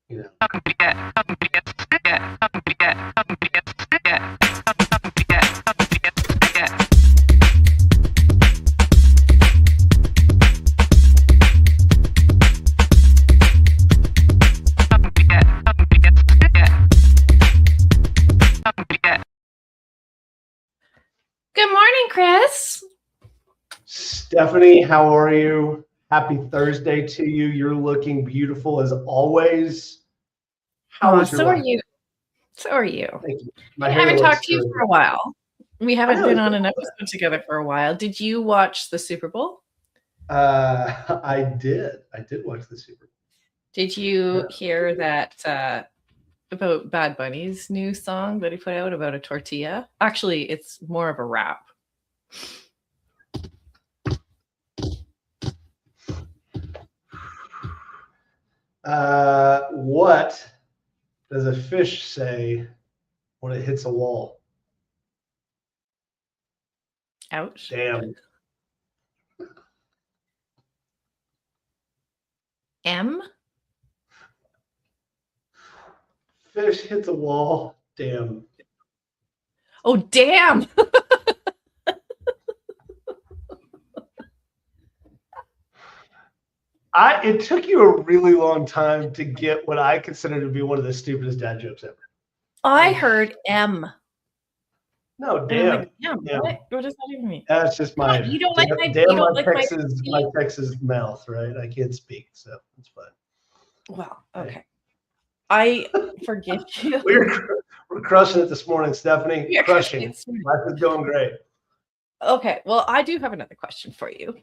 you know. Good morning, Chris. Stephanie, how are you? Happy Thursday to you. You're looking beautiful as always. How was your So are life? you. So are you. Thank you. My I hair haven't looks talked to you good. for a while. We I haven't know, been it's on been an a episode together for a while. Did you watch the Super Bowl? I did. I did watch the Super Bowl. Did you hear that about Bad Bunny's new song that he put out about a tortilla? Actually, it's more of a rap. What does a fish say when it hits a wall? Ouch. Damn. M? Fish hits a wall. Damn. Oh, damn. It took you a really long time to get what I consider to be one of the stupidest dad jokes ever. I heard M. No, And I'm damn. like, damn. Damn. What does that even mean? That's just my You don't damn, like my damn you don't my like Texas my Texas mouth, right? I can't speak, so it's fine. Well, okay. I forgive you. We're crushing it this morning, Stephanie. Yeah, Crushing. Life is going great. Okay, well, I do have another question for you.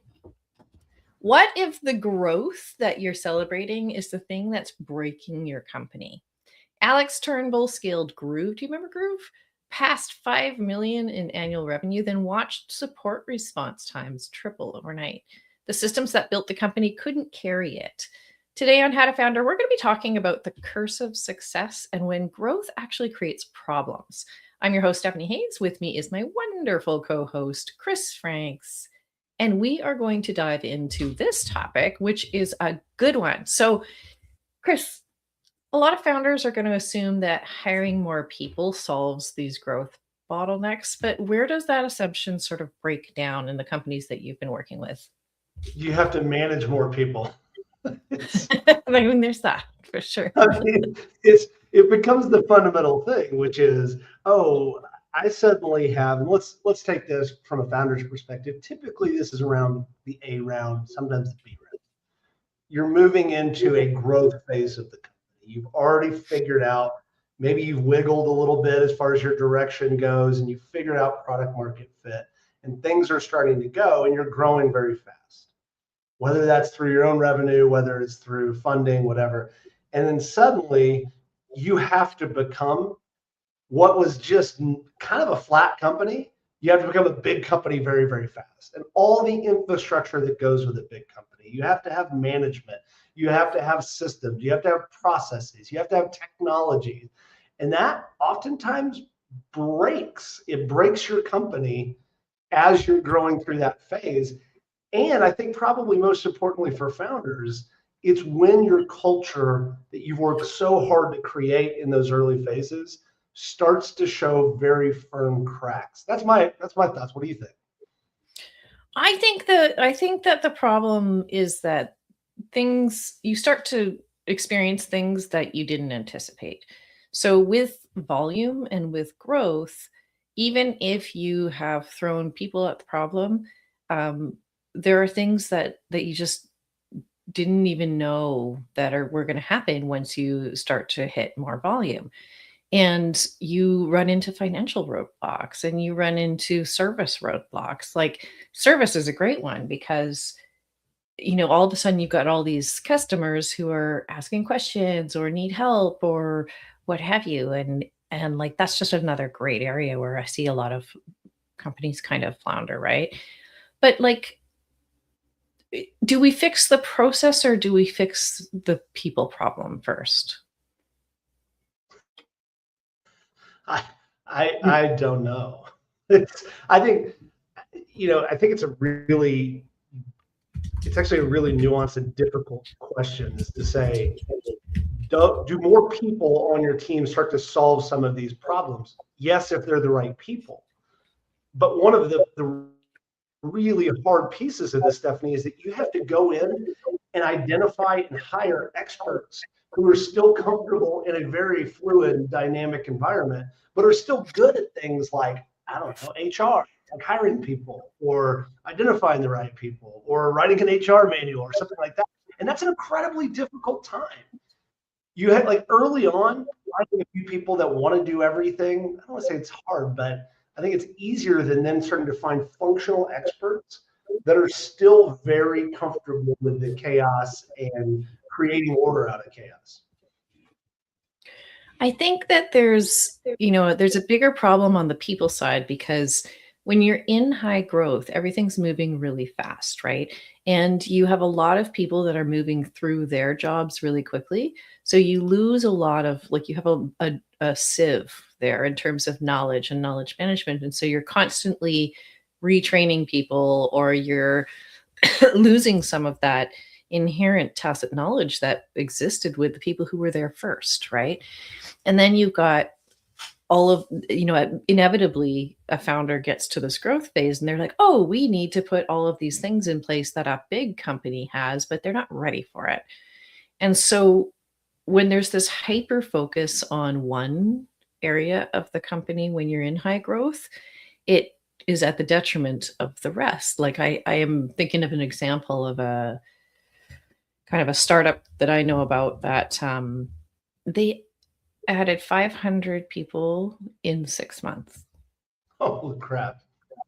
What if the growth that you're celebrating is the thing that's breaking your company? Alex Turnbull scaled Groove. Do you remember Groove? Past 5 million in annual revenue, then watched support response times triple overnight. The systems that built the company couldn't carry it. Today on How to Founder, we're going to be talking about the curse of success and when growth actually creates problems. I'm your host, Stephanie Hayes. With me is my wonderful co-host, Chris Franks. And we are going to dive into this topic, which is a good one. So, Chris, a lot of founders are going to assume that hiring more people solves these growth bottlenecks, but where does that assumption sort of break down in the companies that you've been working with? You have to manage more people. I mean, there's that for sure. I mean, it becomes the fundamental thing, which is, I suddenly have, and let's take this from a founder's perspective. Typically, this is around the A round, sometimes the B round. You're moving into a growth phase of the company. You've already figured out, maybe you've wiggled a little bit as far as your direction goes, and you've figured out product market fit, and things are starting to go, and you're growing very fast. Whether that's through your own revenue, whether it's through funding, whatever. And then suddenly you have to become what was just kind of a flat company. You have to become a big company very, very fast. And all the infrastructure that goes with a big company. You have to have management. You have to have systems. You have to have processes. You have to have technology. And that oftentimes breaks. It breaks your company as you're growing through that phase. And I think probably most importantly for founders, it's when your culture that you've worked so hard to create in those early phases starts to show very firm cracks. That's my thoughts. What do you think? I think that the problem is that you start to experience things that you didn't anticipate. So with volume and with growth, even if you have thrown people at the problem, there are things that you just didn't even know that were going to happen once you start to hit more volume. And you run into financial roadblocks and you run into service roadblocks. Like service is a great one because all of a sudden you've got all these customers who are asking questions or need help or what have you. And like that's just another great area where I see a lot of companies kind of flounder, right? But like, do we fix the process or do we fix the people problem first? I don't know. I think it's actually a really nuanced and difficult question, is to say, Do more people on your team start to solve some of these problems? Yes, if they're the right people. But one of the really hard pieces of this, Stephanie, is that you have to go in and identify and hire experts who are still comfortable in a very fluid, dynamic environment, but are still good at things like, I don't know, HR, like hiring people or identifying the right people or writing an HR manual or something like that. And that's an incredibly difficult time. You had like early on, finding a few people that want to do everything. I don't want to say it's hard, but I think it's easier than then starting to find functional experts that are still very comfortable with the chaos and creating order out of chaos. I think that there's a bigger problem on the people side because when you're in high growth, everything's moving really fast, right? And you have a lot of people that are moving through their jobs really quickly. So you lose a lot of, like, you have a sieve there in terms of knowledge and knowledge management. And so you're constantly retraining people, or you're losing some of that inherent tacit knowledge that existed with the people who were there first, right? And then you've got all of, inevitably a founder gets to this growth phase and they're like, oh, we need to put all of these things in place that a big company has, but they're not ready for it. And so when there's this hyper focus on one area of the company when you're in high growth, it is at the detriment of the rest. Like I am thinking of an example of a kind of a startup that I know about that they added 500 people in 6 months. Holy crap.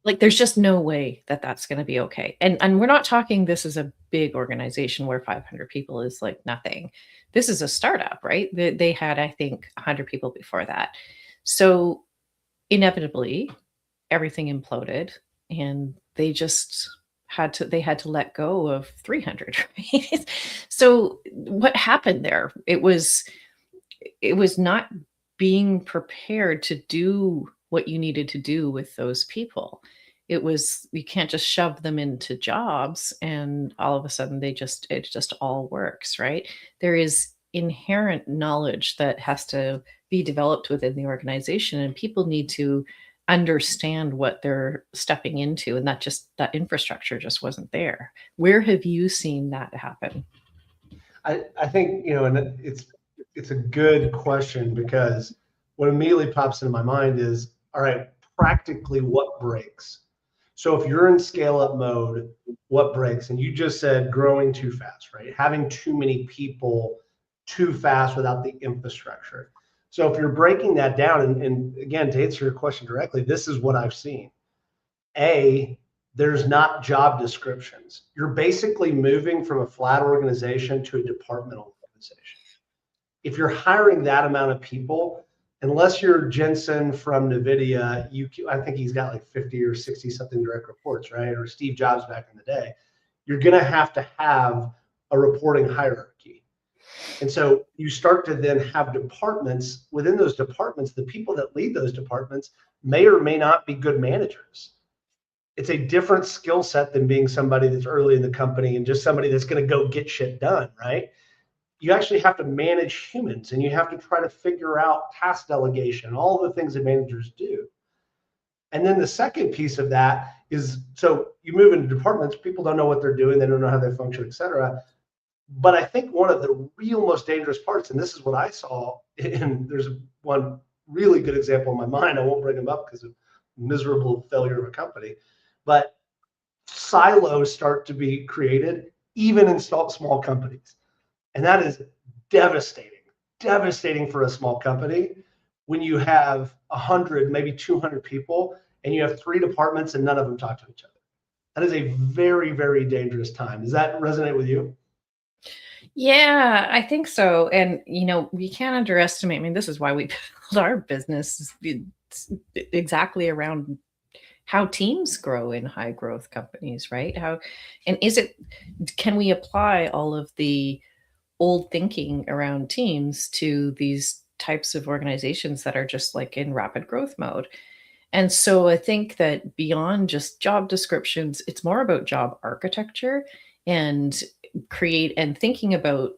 Like, there's just no way that that's gonna be okay. And we're not talking this is a big organization where 500 people is, like, nothing. This is a startup, right? They had, I think, 100 people before that. So, inevitably, everything imploded, and they had to let go of 300, right? So, what happened there? It was not being prepared to do what you needed to do with those people. It was, you can't just shove them into jobs and all of a sudden it just all works, right? There is inherent knowledge that has to be developed within the organization, and people need to understand what they're stepping into, and that infrastructure just wasn't there. Where have you seen that happen? I think, and it's a good question, because what immediately pops into my mind is, all right, practically what breaks? So if you're in scale up mode, what breaks? And you just said growing too fast, right? Having too many people too fast without the infrastructure. So if you're breaking that down, and again, to answer your question directly, this is what I've seen. There's not job descriptions. You're basically moving from a flat organization to a departmental organization. If you're hiring that amount of people, unless you're Jensen from NVIDIA, I think he's got like 50 or 60 something direct reports, right? Or Steve Jobs back in the day. You're going to have a reporting hierarchy. And so you start to then have departments. Within those departments, the people that lead those departments may or may not be good managers. It's a different skill set than being somebody that's early in the company and just somebody that's going to go get shit done, right? You actually have to manage humans, and you have to try to figure out task delegation, all the things that managers do. And then the second piece of that is, so you move into departments, people don't know what they're doing, they don't know how they function, et cetera. But I think one of the real most dangerous parts, and this is what I saw, and there's one really good example in my mind, I won't bring them up because of miserable failure of a company, but silos start to be created even in small companies. And that is devastating for a small company when you have 100, maybe 200 people, and you have 3 departments and none of them talk to each other. That is a very, very dangerous time. Does that resonate with you? Yeah, I think so. And, we can't underestimate. I mean, this is why we build our business. It's exactly around how teams grow in high growth companies, right? Can we apply all of the old thinking around teams to these types of organizations that are just like in rapid growth mode? And so I think that beyond just job descriptions, it's more about job architecture and thinking about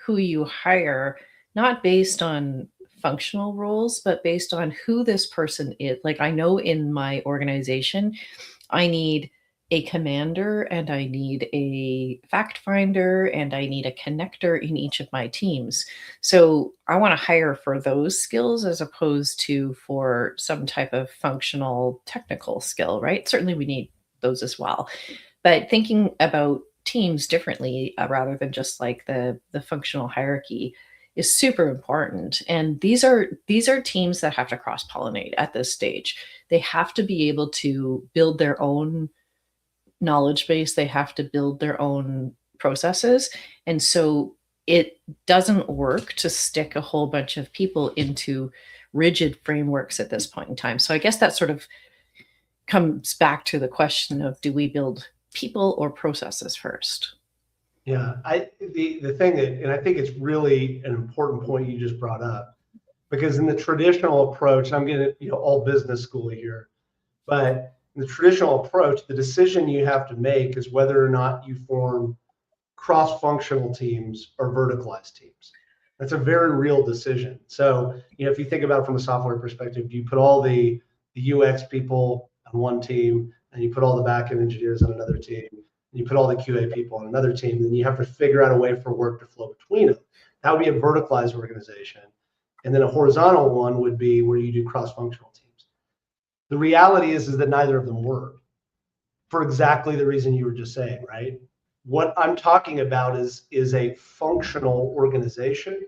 who you hire not based on functional roles, but based on who this person is. Like I know in my organization, I need a commander and I need a fact finder and I need a connector in each of my teams. So I want to hire for those skills as opposed to for some type of functional technical skill, right? Certainly we need those as well. But thinking about teams differently rather than just like the functional hierarchy is super important. And these are teams that have to cross pollinate at this stage. They have to be able to build their own knowledge base, they have to build their own processes. And so it doesn't work to stick a whole bunch of people into rigid frameworks at this point in time. So I guess that sort of comes back to the question of, do we build people or processes first? Yeah, the thing that, and I think it's really an important point you just brought up, because in the traditional approach, I'm getting, all business school here, but in the traditional approach, the decision you have to make is whether or not you form cross-functional teams or verticalized teams. That's a very real decision. So, if you think about it from a software perspective, you put all the UX people on one team, and you put all the backend engineers on another team, and you put all the QA people on another team, then you have to figure out a way for work to flow between them. That would be a verticalized organization. And then a horizontal one would be where you do cross-functional teams. The reality is that neither of them work for exactly the reason you were just saying, right? What I'm talking about is a functional organization,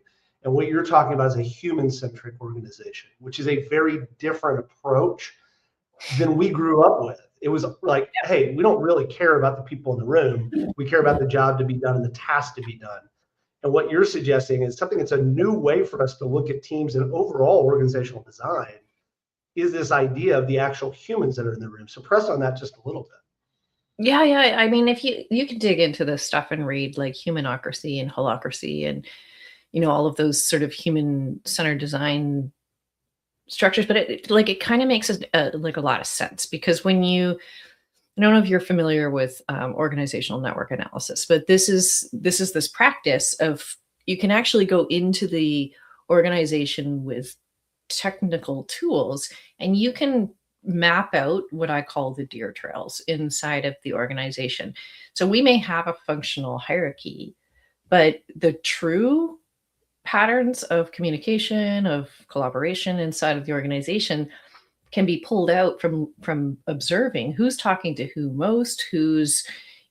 and what you're talking about is a human-centric organization, which is a very different approach than we grew up with. It was like, hey, we don't really care about the people in the room. We care about the job to be done and the task to be done. And what you're suggesting is something that's a new way for us to look at teams and overall organizational design, is this idea of the actual humans that are in the room. So press on that just a little bit. Yeah, yeah. I mean, if you can dig into this stuff and read like humanocracy and holocracy and all of those sort of human centered design structures, but it kind of makes like a lot of sense, because when I don't know if you're familiar with organizational network analysis, but this is this practice of, you can actually go into the organization with technical tools and you can map out what I call the deer trails inside of the organization. So we may have a functional hierarchy, but the true patterns of communication, of collaboration inside of the organization can be pulled out from observing who's talking to who most, who's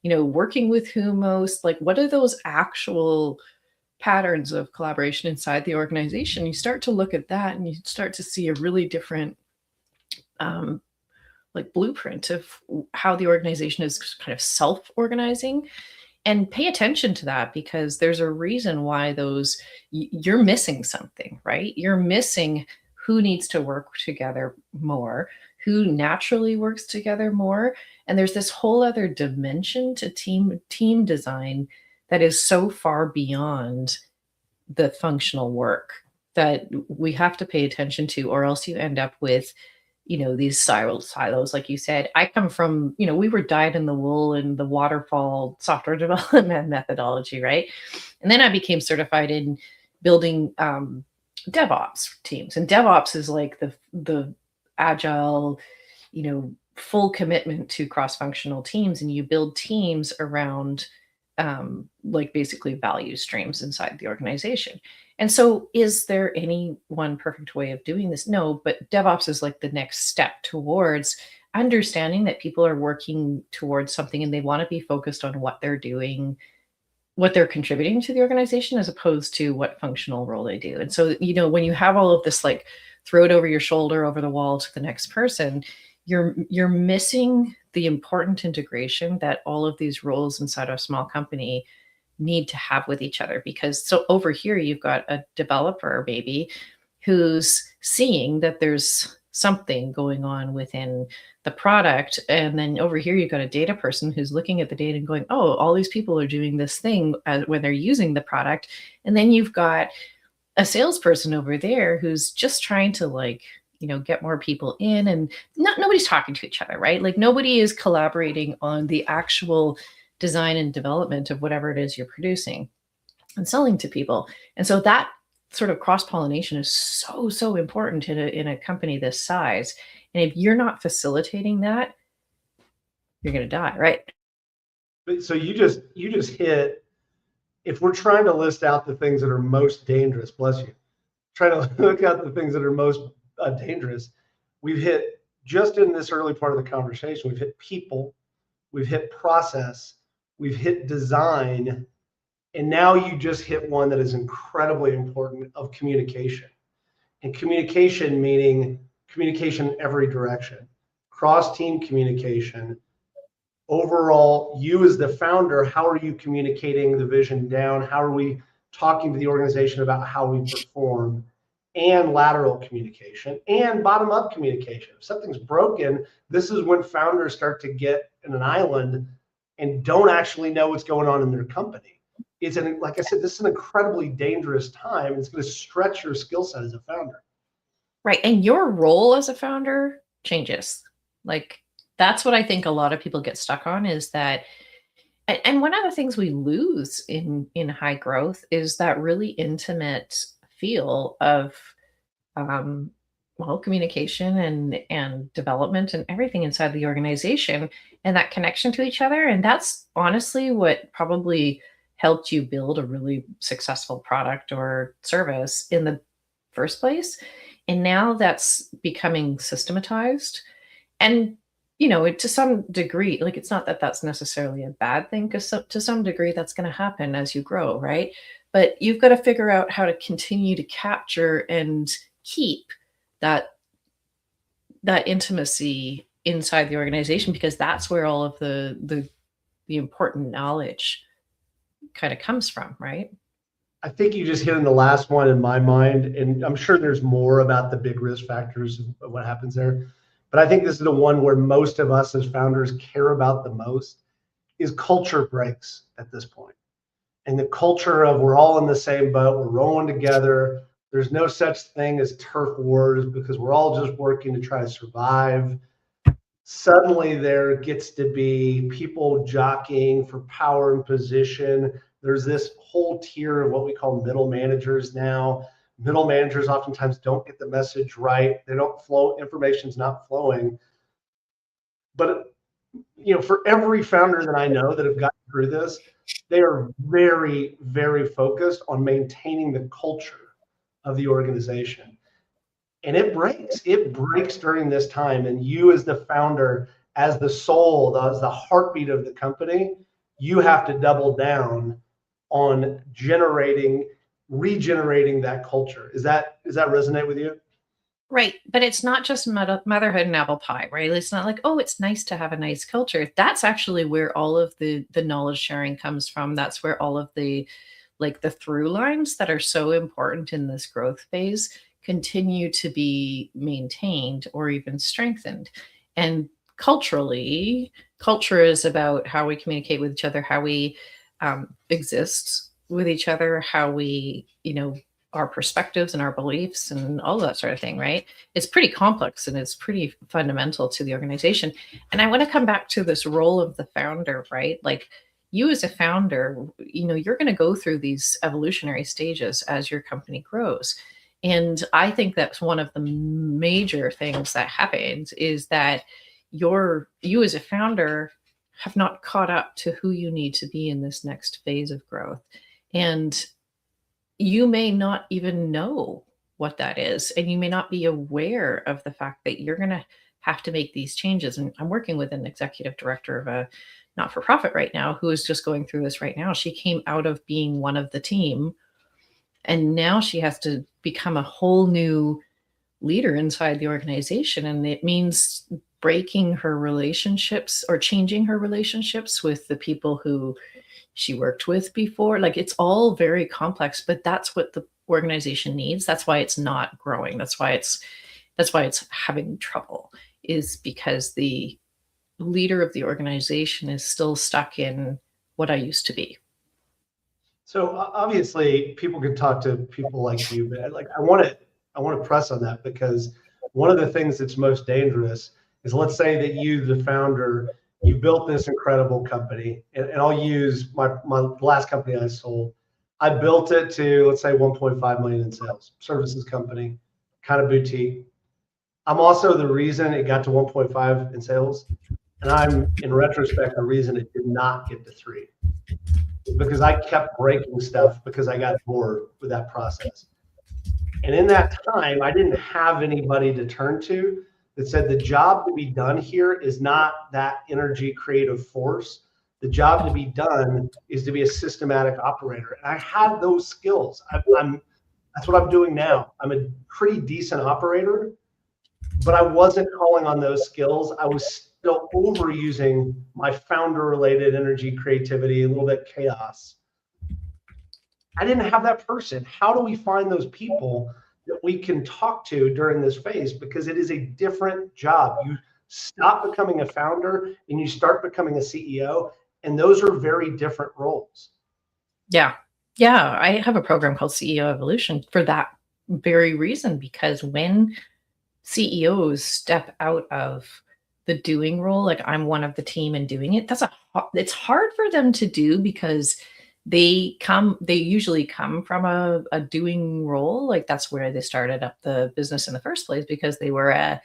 working with who most, like what are those actual patterns of collaboration inside the organization. You start to look at that and you start to see a really different like blueprint of how the organization is kind of self-organizing. And pay attention to that, because there's a reason why those, you're missing something, right? You're missing who needs to work together more, who naturally works together more. And there's this whole other dimension to team design that is so far beyond the functional work that we have to pay attention to, or else you end up with these silos, like you said. I come from, we were dyed in the wool in the waterfall software development methodology, right? And then I became certified in building DevOps teams. And DevOps is like the agile, full commitment to cross-functional teams. And you build teams around like basically value streams inside the organization. And so is there any one perfect way of doing this? No, but DevOps is like the next step towards understanding that people are working towards something and they want to be focused on what they're doing, what they're contributing to the organization, as opposed to what functional role they do. And so, when you have all of this, like throw it over your shoulder, over the wall to the next person, you're missing the important integration that all of these roles inside a small company need to have with each other. Because so over here, you've got a developer maybe who's seeing that there's something going on within the product. And then over here, you've got a data person who's looking at the data and going, oh, all these people are doing this thing when they're using the product. And then you've got a salesperson over there who's just trying to get more people in, and nobody's talking to each other, right? Like nobody is collaborating on the actual design and development of whatever it is you're producing and selling to people. And so that sort of cross-pollination is so important in a company this size. And if you're not facilitating that, you're going to die, right? But so you just hit, if we're trying to list out the things that are most dangerous, bless you, trying to look at the things that are most dangerous, we've hit, just in this early part of the conversation, we've hit people, we've hit process, we've hit design, and now you just hit one that is incredibly important, of communication. And communication meaning communication in every direction, cross-team communication. Overall, you as the founder, how are you communicating the vision down? How are we talking to the organization about how we perform? And lateral communication and bottom-up communication. If something's broken, this is when founders start to get in an island and don't actually know what's going on in their company. It's like I said, this is an incredibly dangerous time. It's going to stretch your skill set as a founder. Right. And your role as a founder changes. Like, that's what I think a lot of people get stuck on, is that, and one of the things we lose in high growth is that really intimate feel of well, communication and development and everything inside the organization, and that connection to each other. And that's honestly what probably helped you build a really successful product or service in the first place. And now that's becoming systematized. And, you know, to some degree, like, it's not that that's necessarily a bad thing, because to some degree that's going to happen as you grow, right? But you've got to figure out how to continue to capture and keep that intimacy inside the organization, because that's where all of the important knowledge kind of comes from, right? I think you just hit on the last one in my mind, and I'm sure there's more about the big risk factors of what happens there. But I think this is the one where most of us as founders care about the most, is culture breaks at this point. And the culture of, we're all in the same boat, we're rolling together. There's no such thing as turf wars, because we're all just working to try to survive. Suddenly there gets to be people jockeying for power and position. There's this whole tier of what we call middle managers now. Middle managers oftentimes don't get the message right. They don't flow, information's not flowing. But, you know, for every founder that I know that have gotten through this, they are very, very focused on maintaining the culture of the organization. And it breaks during this time. And you as the founder, as the soul, as the heartbeat of the company, you have to double down on regenerating that culture. Does that resonate with you? Right. But it's not just motherhood and apple pie, right? It's not like, oh, it's nice to have a nice culture. That's actually where all of the knowledge sharing comes from. That's where all of the, like, the through lines that are so important in this growth phase continue to be maintained or even strengthened. And culturally, culture is about how we communicate with each other, how we exist with each other, how we, you know, our perspectives and our beliefs and all that sort of thing, right? It's pretty complex and it's pretty fundamental to the organization. And I want to come back to this role of the founder, right? Like, you as a founder, you know, you're going to go through these evolutionary stages as your company grows. And I think that's one of the major things that happens, is that you as a founder have not caught up to who you need to be in this next phase of growth. And you may not even know what that is. And you may not be aware of the fact that you're going to have to make these changes. And I'm working with an executive director of a not-for-profit right now who is just going through this right now. She came out of being one of the team, and now she has to become a whole new leader inside the organization. And it means breaking her relationships or changing her relationships with the people who she worked with before. Like, it's all very complex, but that's what the organization needs. That's why it's not growing. That's why it's having trouble, is because the leader of the organization is still stuck in what I used to be. So obviously people could talk to people like you, but like, I want to press on that, because one of the things that's most dangerous is, let's say that you, the founder, you built this incredible company, and I'll use my last company I sold. I built it to, let's say, 1.5 million in sales, services company, kind of boutique. I'm also the reason it got to 1.5 in sales. And I'm, in retrospect, the reason it did not get to 3, because I kept breaking stuff because I got bored with that process. And in that time, I didn't have anybody to turn to that said the job to be done here is not that energy creative force. The job to be done is to be a systematic operator. And I had those skills. That's what I'm doing now. I'm a pretty decent operator, but I wasn't calling on those skills. I was still overusing my founder-related energy, creativity, a little bit chaos. I didn't have that person. How do we find those people that we can talk to during this phase? Because it is a different job. You stop becoming a founder and you start becoming a CEO, and those are very different roles. Yeah. Yeah. I have a program called CEO Evolution for that very reason, because when CEOs step out of the doing role, like I'm one of the team and doing it, it's hard for them to do, because they usually come from a doing role. Like that's where they started up the business in the first place, because they were a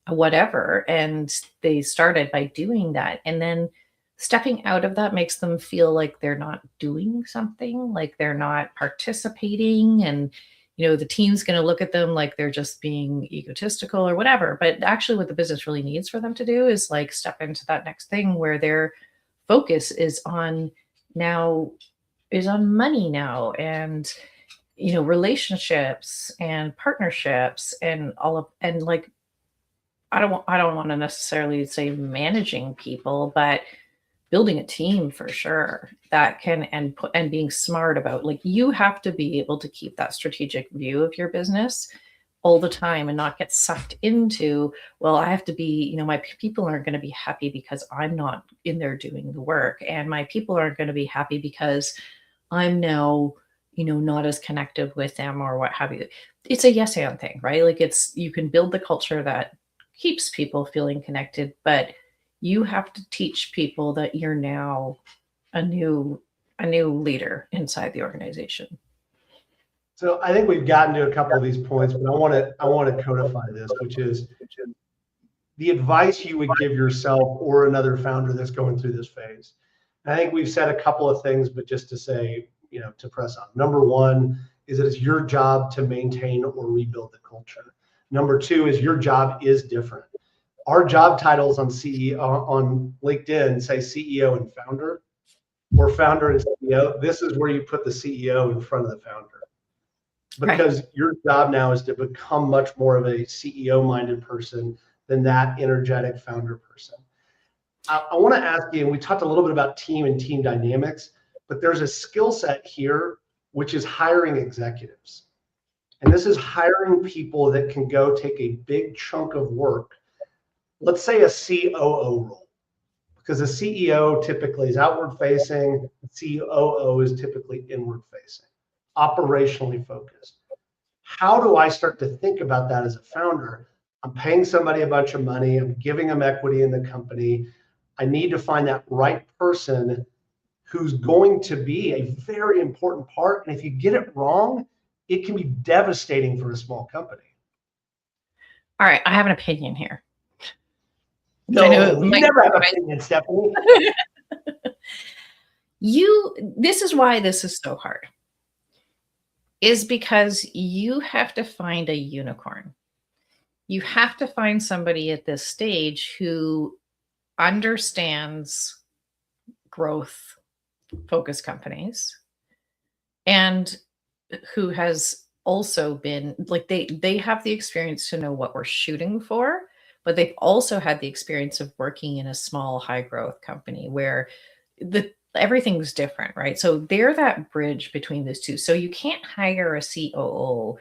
whatever, and they started by doing that. And then stepping out of that makes them feel like they're not doing something, like they're not participating, and the team's going to look at them like they're just being egotistical or whatever. But actually what the business really needs for them to do is like step into that next thing where their focus is on money now, and relationships and partnerships and like I don't want to necessarily say managing people, but building a team for sure that can and being smart about, like, you have to be able to keep that strategic view of your business all the time and not get sucked into, well, I have to be, my people aren't going to be happy because I'm not in there doing the work, and my people aren't going to be happy because I'm now, not as connected with them or what have you. It's a yes and thing, right? Like you can build the culture that keeps people feeling connected, but you have to teach people that you're now a new leader inside the organization. So I think we've gotten to a couple of these points, but I want to codify this, which is the advice you would give yourself or another founder that's going through this phase. And I think we've said a couple of things, but just to say, to press on. Number one is that it's your job to maintain or rebuild the culture. Number two is your job is different. Our job titles on CEO on LinkedIn say CEO and founder, or founder and CEO. This is where you put the CEO in front of the founder, because right. Your job now is to become much more of a CEO-minded person than that energetic founder person. I want to ask you, and we talked a little bit about team and team dynamics, but there's a skill set here, which is hiring executives. And this is hiring people that can go take a big chunk of work, let's say a COO role, because a CEO typically is outward facing, the COO is typically inward facing, operationally focused. How do I start to think about that as a founder? I'm paying somebody a bunch of money, I'm giving them equity in the company. I need to find that right person who's going to be a very important part. And if you get it wrong, it can be devastating for a small company. All right, I have an opinion here. No, you never have an opinion, Stephanie. This is why this is so hard, is because you have to find a unicorn. You have to find somebody at this stage who understands growth focused companies and who has also been like, they have the experience to know what we're shooting for, but they've also had the experience of working in a small high growth company where everything's different, right? So they're that bridge between those two. So you can't hire a COO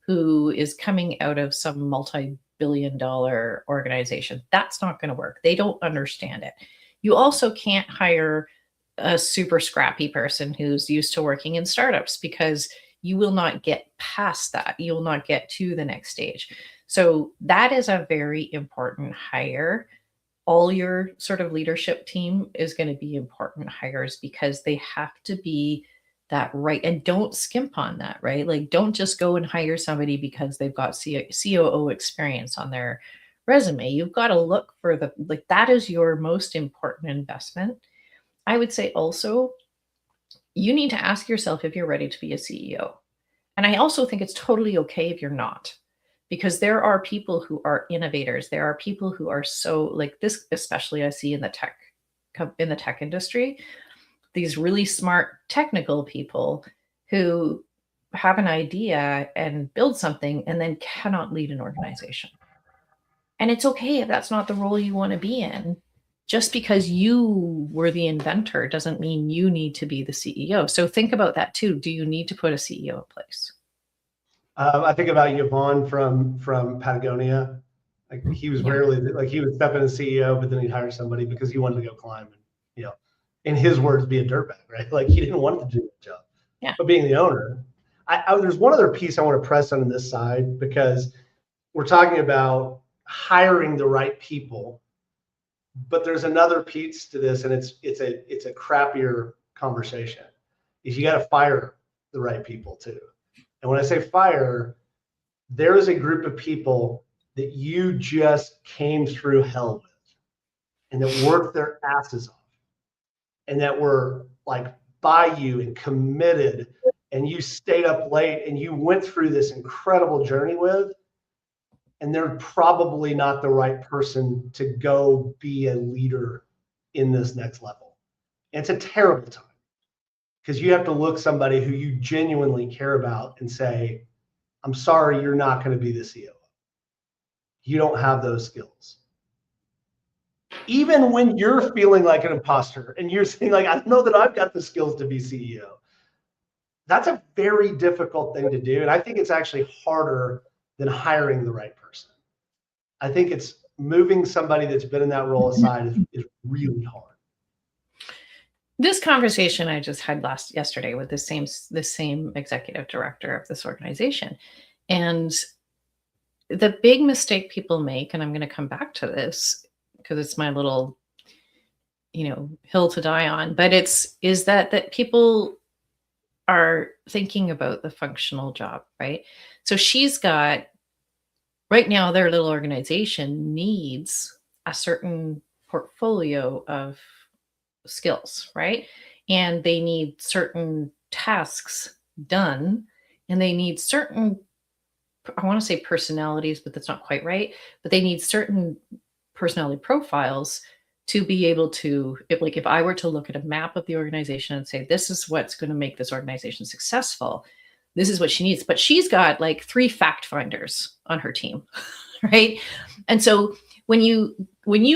who is coming out of some multi-billion-dollar organization. That's not going to work. They don't understand it. You also can't hire a super scrappy person who's used to working in startups, because you will not get past that. You will not get to the next stage. So that is a very important hire. All your sort of leadership team is going to be important hires, because they have to be that right, and don't skimp on that, right? Like, don't just go and hire somebody because they've got COO experience on their resume. You've got to look for the, like, that is your most important investment. I would say also, you need to ask yourself if you're ready to be a CEO. And I also think it's totally okay if you're not, because there are people who are innovators. There are people who are so, like this, especially I see in the tech industry, these really smart technical people who have an idea and build something and then cannot lead an organization. And it's okay if that's not the role you want to be in. Just because you were the inventor doesn't mean you need to be the CEO. So think about that too. Do you need to put a CEO in place? I think about Yvonne from Patagonia. Like he was Yeah. rarely like he would step in as CEO, but then he'd hire somebody because he wanted to go climb and you know, in his words, be a dirtbag, right? Like he didn't want to do the job. Yeah. But being the owner, there's one other piece I want to press on this side because we're talking about hiring the right people, but there's another piece to this, and it's a crappier conversation. Is you got to fire the right people too. And when I say fire, there is a group of people that you just came through hell with and that worked their asses off and that were like by you and committed, and you stayed up late and you went through this incredible journey with, and they're probably not the right person to go be a leader in this next level. And it's a terrible time because you have to look somebody who you genuinely care about and say, I'm sorry, you're not going to be the CEO. You don't have those skills. Even when you're feeling like an imposter and you're saying, like, I don't know that I've got the skills to be CEO. That's a very difficult thing to do. And I think it's actually harder than hiring the right person. I think it's moving somebody that's been in that role aside is really hard. This conversation I just had yesterday with the same executive director of this organization. And the big mistake people make, and I'm going to come back to this because it's my little, hill to die on, but is that people are thinking about the functional job, right? So she's got, right now, their little organization needs a certain portfolio of skills, right? And they need certain tasks done, and they need certain, I want to say personalities, but that's not quite right. But they need certain personality profiles to be able to, if I were to look at a map of the organization and say, this is what's going to make this organization successful, this is what she needs. But she's got like 3 fact finders on her team, right? And so when you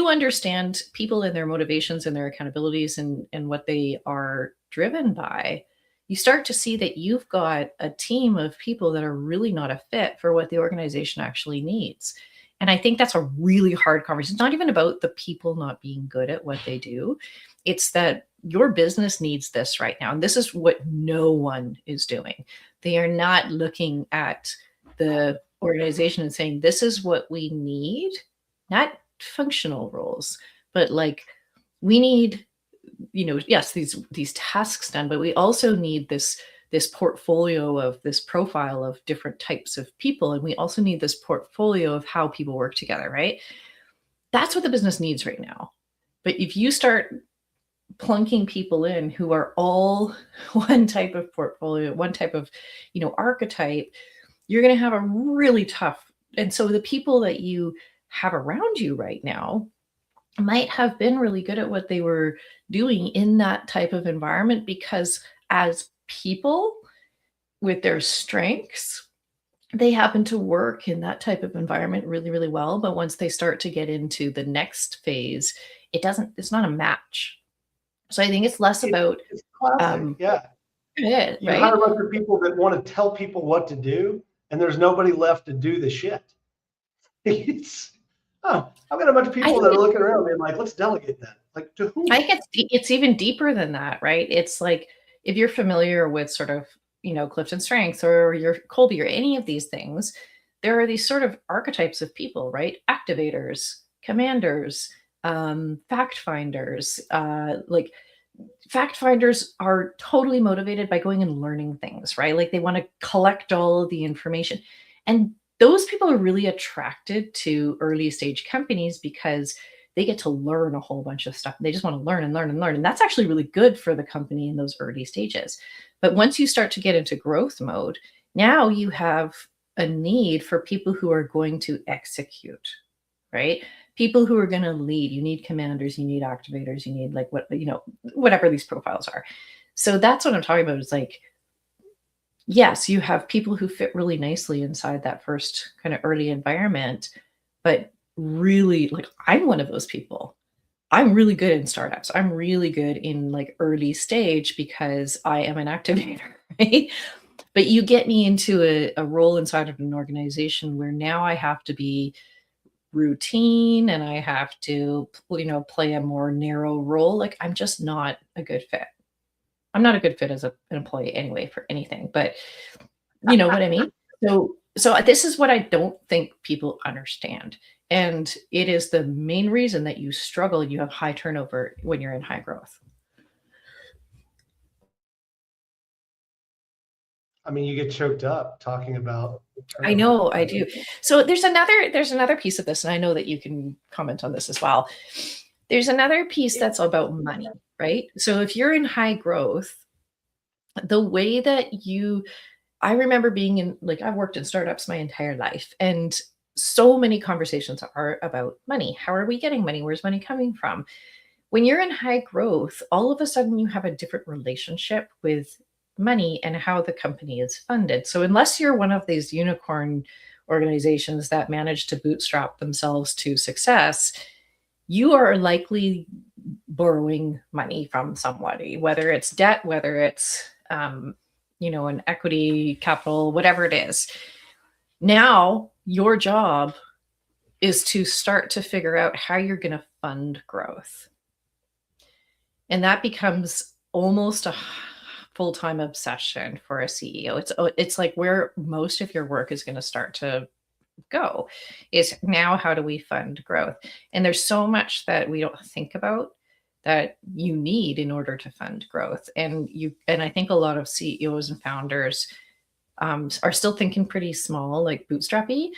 understand people and their motivations and their accountabilities and what they are driven by, you start to see that you've got a team of people that are really not a fit for what the organization actually needs. And I think that's a really hard conversation. It's not even about the people not being good at what they do. It's that your business needs this right now. And this is what no one is doing. They are not looking at the organization and saying, this is what we need, not functional roles, but like we need, yes, these tasks done, but we also need this portfolio of this profile of different types of people. And we also need this portfolio of how people work together, right? That's what the business needs right now. But if you start plunking people in who are all one type of portfolio, one type of, archetype, you're going to have a really tough. And so the people that you have around you right now might have been really good at what they were doing in that type of environment, because as people with their strengths, they happen to work in that type of environment really, really well. But once they start to get into the next phase, it's not a match. So I think it's less about, it's classic, yeah. It, You right? hire a bunch of people that want to tell people what to do, and there's nobody left to do the shit. I've got a bunch of people that are looking around being like, let's delegate that. Like, to whom? I think it's even deeper than that, right? It's like, if you're familiar with sort of, Clifton Strengths or your Colby or any of these things, there are these sort of archetypes of people, right? Activators, commanders, fact finders, like fact finders are totally motivated by going and learning things, right? Like they want to collect all of the information. And those people are really attracted to early stage companies because they get to learn a whole bunch of stuff. They just want to learn and learn and learn. And that's actually really good for the company in those early stages. But once you start to get into growth mode, now you have a need for people who are going to execute, right? People who are going to lead. You need commanders, you need activators, you need like whatever these profiles are. So that's what I'm talking about. Is like, yes, you have people who fit really nicely inside that first kind of early environment, but really, like, I'm one of those people. I'm really good in startups. I'm really good in like early stage because I am an activator, right? But you get me into a role inside of an organization where now I have to be routine and I have to, play a more narrow role. Like, I'm just not a good fit. I'm not a good fit as an employee anyway for anything, but you know what I mean? So this is what I don't think people understand. And it is the main reason that you struggle, you have high turnover when you're in high growth. I mean, you get choked up talking about I turnover. know, I do. So there's another piece of this, and I know that you can comment on this as well. There's another piece that's about money, right? So if you're in high growth, the way that I remember being in, like, I've worked in startups my entire life, and so many conversations are about money. How are we getting money? Where's money coming from? When you're in high growth, all of a sudden you have a different relationship with money and how the company is funded. So unless you're one of these unicorn organizations that manage to bootstrap themselves to success, you are likely borrowing money from somebody, whether it's debt, whether it's an equity capital, whatever it is. Now your job is to start to figure out how you're going to fund growth. And that becomes almost a full-time obsession for a CEO. It's like where most of your work is going to start to go, is now how do we fund growth? And there's so much that we don't think about that you need in order to fund growth. And I think a lot of CEOs and founders are still thinking pretty small, like bootstrappy.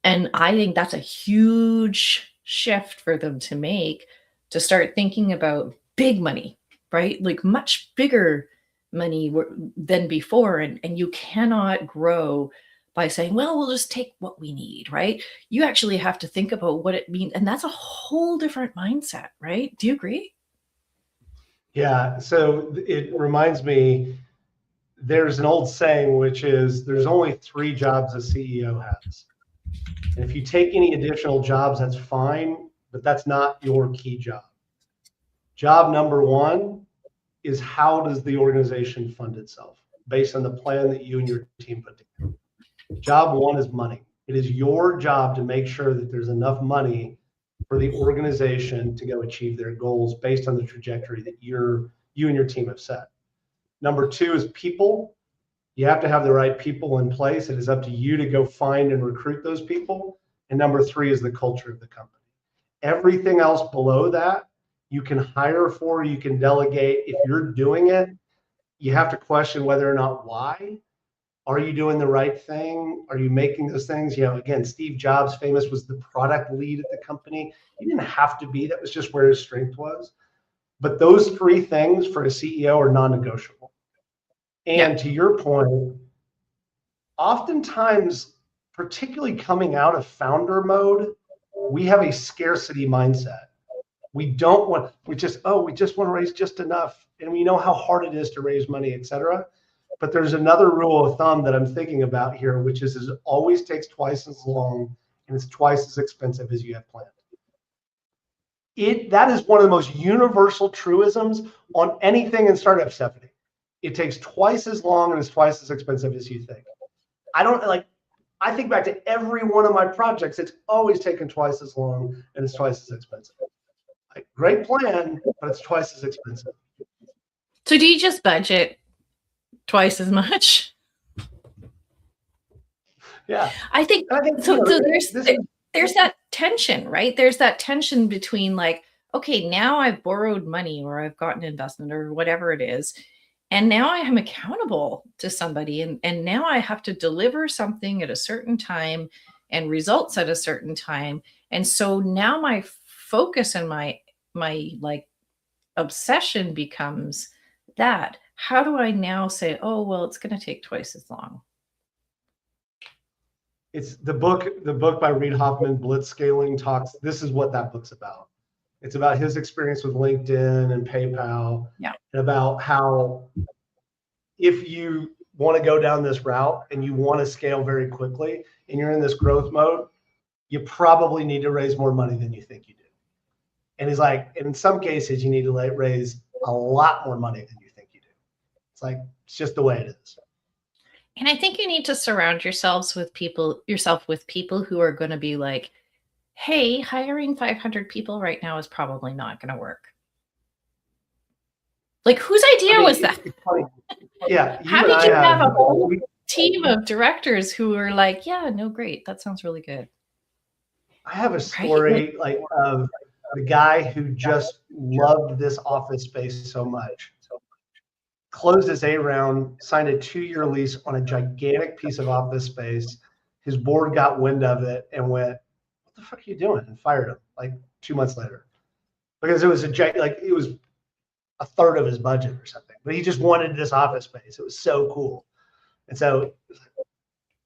And I think that's a huge shift for them to make, to start thinking about big money, right? Like much bigger money than before. And you cannot grow by saying, well, we'll just take what we need, right? You actually have to think about what it means. And that's a whole different mindset, right? Do you agree? Yeah. So it reminds me, there's an old saying, which is there's only 3 jobs a CEO has. And if you take any additional jobs, that's fine, but that's not your key job. Job number 1 is, how does the organization fund itself based on the plan that you and your team put together? Job 1 is money. It is your job to make sure that there's enough money for the organization to go achieve their goals based on the trajectory that you and your team have set. Number 2 is people. You have to have the right people in place. It is up to you to go find and recruit those people. And number 3 is the culture of the company. Everything else below that, you can hire for, you can delegate. If you're doing it, you have to question whether or not why. Are you doing the right thing? Are you making those things? Again, Steve Jobs, famous, was the product lead at the company. He didn't have to be. That was just where his strength was. But those 3 things for a CEO are non-negotiable. And to your point, oftentimes, particularly coming out of founder mode, we have a scarcity mindset. We just want to raise just enough. And we know how hard it is to raise money, et cetera. But there's another rule of thumb that I'm thinking about here, which is it always takes twice as long and it's twice as expensive as you have planned. That is one of the most universal truisms on anything in startup, Stephanie. It takes twice as long and it's twice as expensive as you think. I think back to every one of my projects, it's always taken twice as long and it's twice as expensive. Great plan, but it's twice as expensive. So do you just budget twice as much? Yeah. I think so. There's that tension, right? There's that tension between like, okay, now I've borrowed money or I've gotten investment or whatever it is. And now I am accountable to somebody. And now I have to deliver something at a certain time and results at a certain time. And so now my focus and my like obsession becomes that. How do I now say, oh, well, it's going to take twice as long? It's the book by Reid Hoffman, Blitzscaling, talks. This is what that book's about. It's about his experience with LinkedIn and PayPal, Yeah. and about how if you want to go down this route and you want to scale very quickly and you're in this growth mode, you probably need to raise more money than you think you do. And he's like, in some cases, you need to raise a lot more money than you think you do. It's like, it's just the way it is. And I think you need to surround yourself with people who are going to be like, hey, hiring 500 people right now is probably not going to work. Like, whose idea was that? Yeah. How did you have a whole team of directors who are like, yeah, no, great. That sounds really good. I have a story like of the guy who just loved this office space so much. Closed his A round, signed a 2-year lease on a gigantic piece of office space. His board got wind of it and went, "What the fuck are you doing?" and fired him like 2 months later, because it was it was a third of his budget or something. But he just wanted this office space. It was so cool, and so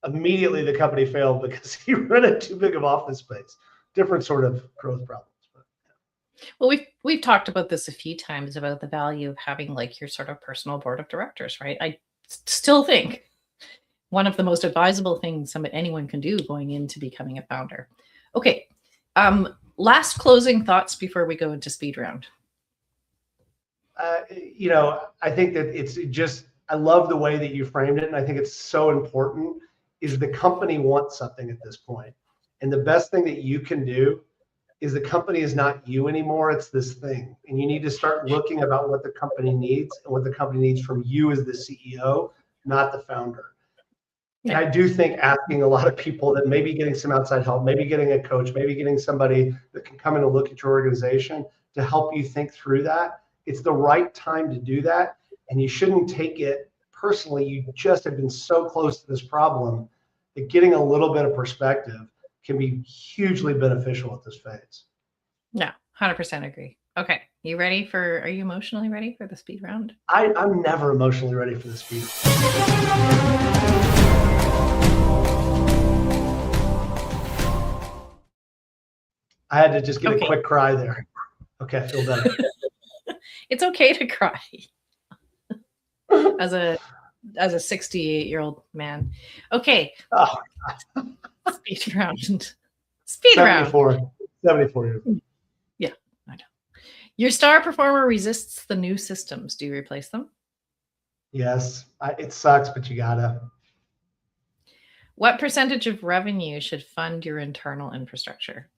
immediately the company failed because he rented too big of office space. Different sort of growth problems. Well, we've talked about this a few times about the value of having like your sort of personal board of directors, right? I still think one of the most advisable things anyone can do going into becoming a founder. Okay. Last closing thoughts before we go into speed round. I think that I love the way that you framed it. And I think it's so important is the company wants something at this point. And the best thing that you can do is the company is not you anymore. It's this thing. And you need to start looking about what the company needs and what the company needs from you as the CEO, not the founder. And I do think asking a lot of people that maybe getting some outside help, maybe getting a coach, maybe getting somebody that can come in and look at your organization to help you think through that. It's the right time to do that. And you shouldn't take it personally. You just have been so close to this problem that getting a little bit of perspective can be hugely beneficial at this phase. No, 100% agree. Okay. Are you emotionally ready for the speed round? I'm never emotionally ready for the speed. I had to just get a quick cry there. Okay, I feel better. It's okay to cry. As a 68-year-old man. Okay. Oh. Speed round. 74 years. Yeah, I know. Your star performer resists the new systems. Do you replace them? Yes. It sucks, but you gotta. What percentage of revenue should fund your internal infrastructure?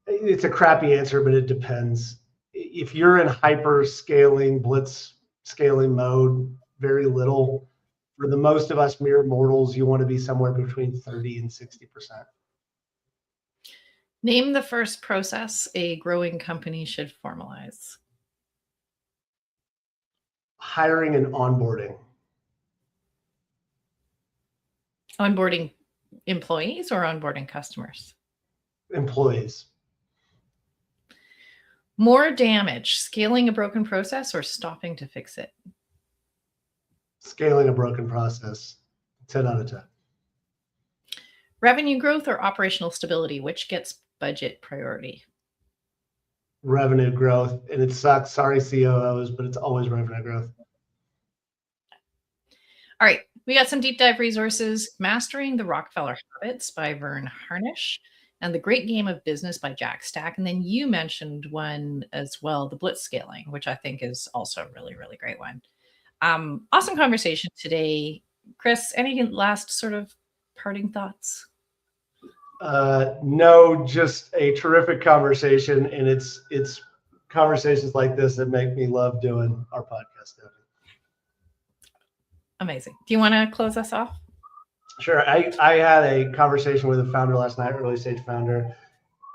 It's a crappy answer, but it depends. If you're in hyper scaling, blitz scaling mode, very little. For the most of us mere mortals, you want to be somewhere between 30 and 60%. Name the first process a growing company should formalize. Hiring and onboarding. Onboarding employees or onboarding customers? Employees. More damage, scaling a broken process or stopping to fix it? Scaling a broken process. 10 out of 10. Revenue growth or operational stability, which gets budget priority? Revenue growth. And it sucks. Sorry, COOs, but it's always revenue growth. All right. We got some deep dive resources. Mastering the Rockefeller Habits by Vern Harnish and The Great Game of Business by Jack Stack. And then you mentioned one as well, the Blitz Scaling, which I think is also a really, really great one. Awesome conversation today. Chris, any last sort of parting thoughts? No, just a terrific conversation. And it's conversations like this that make me love doing our podcast. Amazing. Do you want to close us off? Sure. I had a conversation with a founder last night, early stage founder,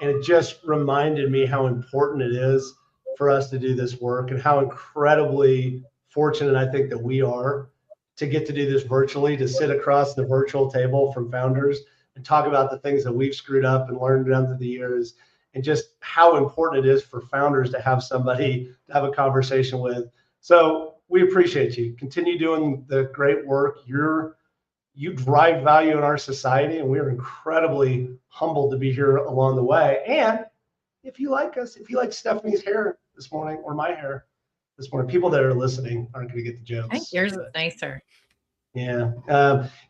And it just reminded me how important it is for us to do this work and how incredibly fortunate I think that we are to get to do this virtually, to sit across the virtual table from founders and talk about the things that we've screwed up and learned down through the years, and just how important it is for founders to have somebody to have a conversation with. So we appreciate you. Continue doing the great work. You drive value in our society, and we are incredibly humbled to be here along the way. And if you like us, if you like Stephanie's hair this morning or my hair this morning, people that are listening aren't going to get the jokes. Yours is nicer. Yeah.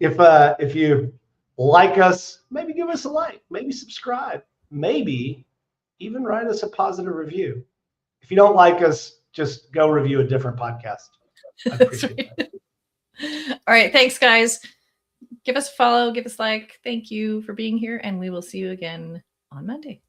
If you like us, maybe give us a like, maybe subscribe, maybe even write us a positive review. If you don't like us, just go review a different podcast. I appreciate that. All right. Thanks, guys. Give us a follow, give us a like. Thank you for being here, and we will see you again on Monday.